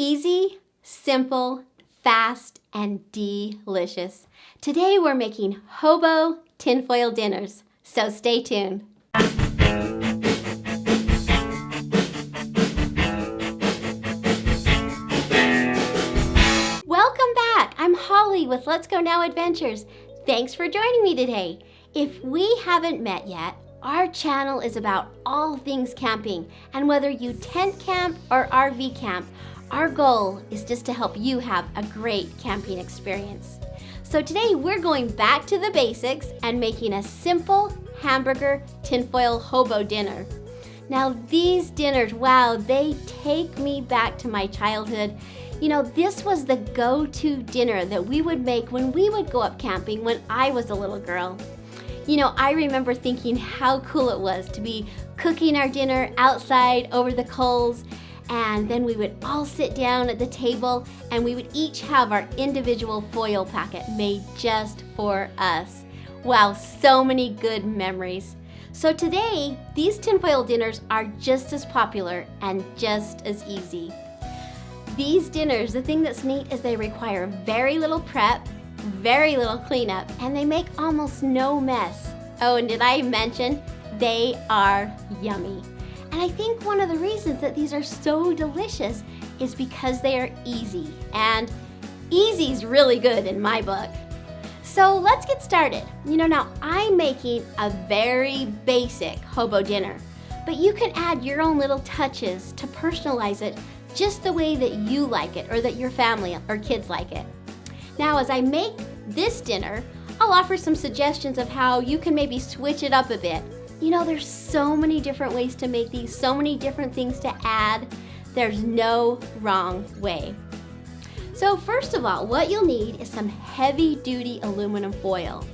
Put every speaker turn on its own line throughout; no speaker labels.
Easy, simple, fast, and delicious. Today we're making hobo tinfoil dinners, so stay tuned. Welcome back. I'm Holly with Let's Go Now Adventures. Thanks for joining me today. If we haven't met yet, our channel is about all things camping, and whether you tent camp or RV camp, our goal is just to help you have a great camping experience. So today we're going back to the basics and making a simple hamburger tinfoil hobo dinner. Now these dinners, wow, they take me back to my childhood. You know, this was the go-to dinner that we would make when we would go up camping when I was a little girl. You know, I remember thinking how cool it was to be cooking our dinner outside over the coals, and then we would all sit down at the table and we would each have our individual foil packet made just for us. Wow, so many good memories. So today, these tinfoil dinners are just as popular and just as easy. These dinners, the thing that's neat is they require very little prep, very little cleanup, and they make almost no mess. Oh, and did I mention they are yummy? And I think one of the reasons that these are so delicious is because they are easy, and easy's really good in my book. So let's get started. You know, now I'm making a very basic hobo dinner, but you can add your own little touches to personalize it just the way that you like it or that your family or kids like it. Now, as I make this dinner, I'll offer some suggestions of how you can maybe switch it up a bit. You know, there's so many different ways to make these, so many different things to add. There's no wrong way. So first of all, what you'll need is some heavy-duty aluminum foil.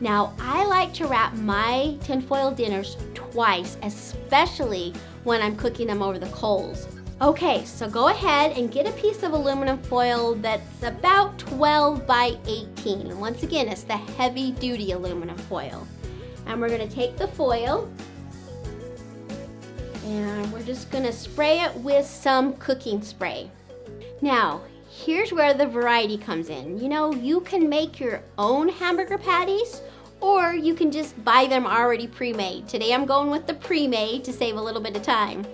Now, I like to wrap my tinfoil dinners twice, especially when I'm cooking them over the coals. Okay, so go ahead and get a piece of aluminum foil that's about 12 by 18. And once again, it's the heavy-duty aluminum foil. And we're gonna take the foil and we're just gonna spray it with some cooking spray. Now, here's where the variety comes in. You know, you can make your own hamburger patties or you can just buy them already pre-made. Today I'm going with the pre-made to save a little bit of time.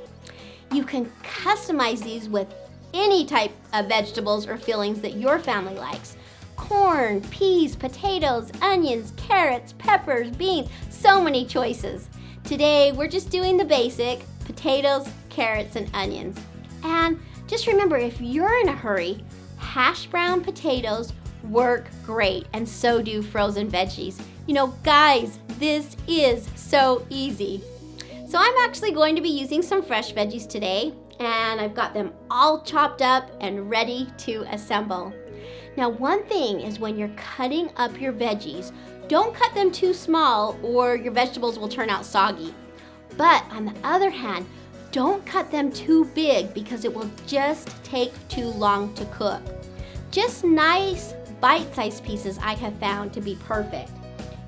You can customize these with any type of vegetables or fillings that your family likes. Corn, peas, potatoes, onions, carrots, peppers, beans, so many choices. Today we're just doing the basic, potatoes, carrots, and onions. And just remember, if you're in a hurry, hash brown potatoes work great, and so do frozen veggies. You know, guys, this is so easy. So I'm actually going to be using some fresh veggies today, and I've got them all chopped up and ready to assemble. Now, one thing is when you're cutting up your veggies, don't cut them too small or your vegetables will turn out soggy. But on the other hand, don't cut them too big because it will just take too long to cook. Just nice bite-sized pieces I have found to be perfect.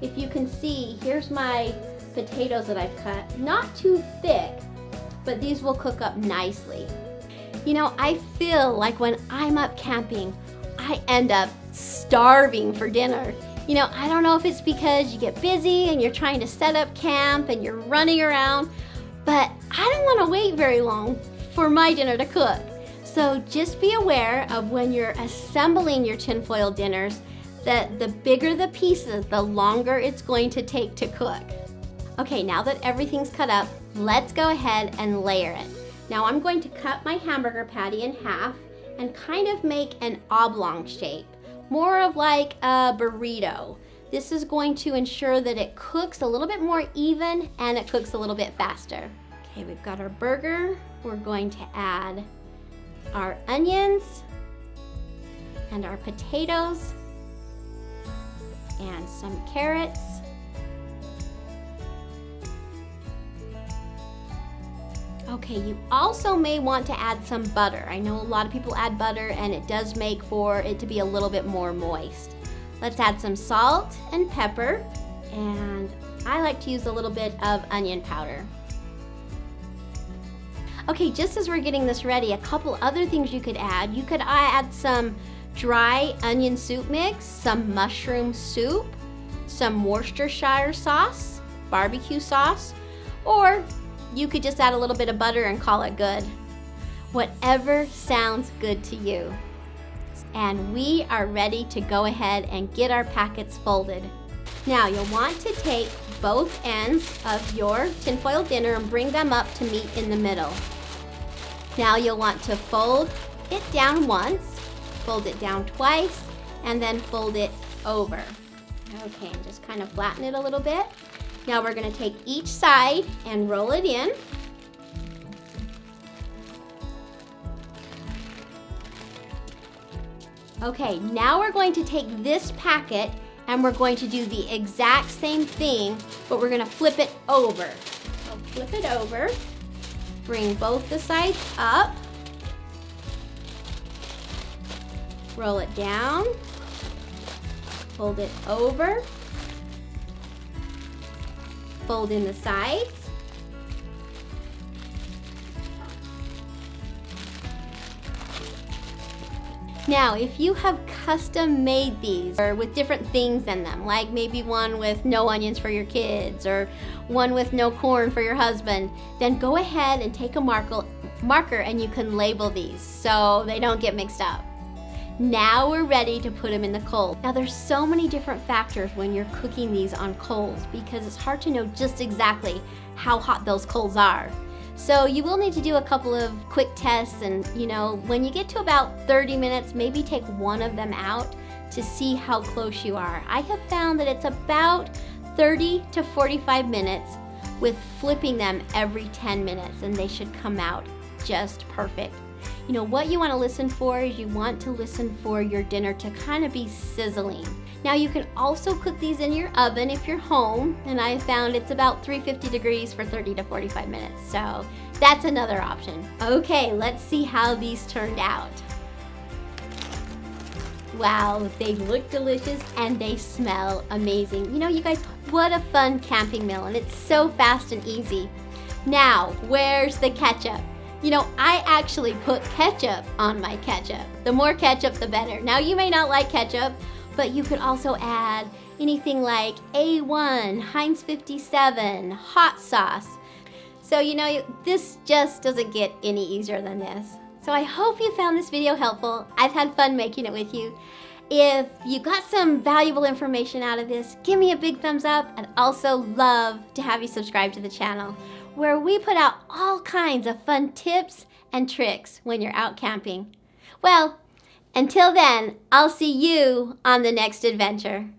If you can see, here's my potatoes that I've cut. Not too thick, but these will cook up nicely. You know, I feel like when I'm up camping, I end up starving for dinner. You know, I don't know if it's because you get busy and you're trying to set up camp and you're running around, but I don't want to wait very long for my dinner to cook. So just be aware of when you're assembling your tinfoil dinners that the bigger the pieces, the longer it's going to take to cook. Okay, now that everything's cut up, let's go ahead and layer it. Now I'm going to cut my hamburger patty in half and kind of make an oblong shape, more of like a burrito. This is going to ensure that it cooks a little bit more even and it cooks a little bit faster. Okay, we've got our burger. We're going to add our onions and our potatoes and some carrots. Okay, you also may want to add some butter. I know a lot of people add butter and it does make for it to be a little bit more moist. Let's add some salt and pepper, and I like to use a little bit of onion powder. Okay, just as we're getting this ready, a couple other things you could add. You could add some dry onion soup mix, some mushroom soup, some Worcestershire sauce, barbecue sauce, or you could just add a little bit of butter and call it good. Whatever sounds good to you. And we are ready to go ahead and get our packets folded. Now you'll want to take both ends of your tinfoil dinner and bring them up to meet in the middle. Now you'll want to fold it down once, fold it down twice, and then fold it over. Okay, and just kind of flatten it a little bit. Now we're going to take each side and roll it in. Okay, now we're going to take this packet and we're going to do the exact same thing, but we're going to flip it over. So flip it over, bring both the sides up, roll it down, fold it over, fold in the sides, now, if you have custom made these or with different things in them, like maybe one with no onions for your kids or one with no corn for your husband, then go ahead and take a marker and you can label these so they don't get mixed up. Now we're ready to put them in the coals. Now there's so many different factors when you're cooking these on coals because it's hard to know just exactly how hot those coals are. So you will need to do a couple of quick tests and, when you get to about 30 minutes, maybe take one of them out to see how close you are. I have found that it's about 30 to 45 minutes with flipping them every 10 minutes and they should come out just perfect. What you want to listen for is you want to listen for your dinner to kind of be sizzling. Now you can also cook these in your oven if you're home, and I found it's about 350 degrees for 30 to 45 minutes, so that's another option. Okay, let's see how these turned out. Wow, they look delicious and they smell amazing. You guys, what a fun camping meal, and it's so fast and easy. Now, where's the ketchup? I actually put ketchup on my ketchup. The more ketchup, the better. Now, you may not like ketchup, but you could also add anything like A1, Heinz 57, hot sauce. So, this just doesn't get any easier than this. So I hope you found this video helpful. I've had fun making it with you. If you got some valuable information out of this, give me a big thumbs up. I'd also love to have you subscribe to the channel, where we put out all kinds of fun tips and tricks when you're out camping. Well, until then, I'll see you on the next adventure.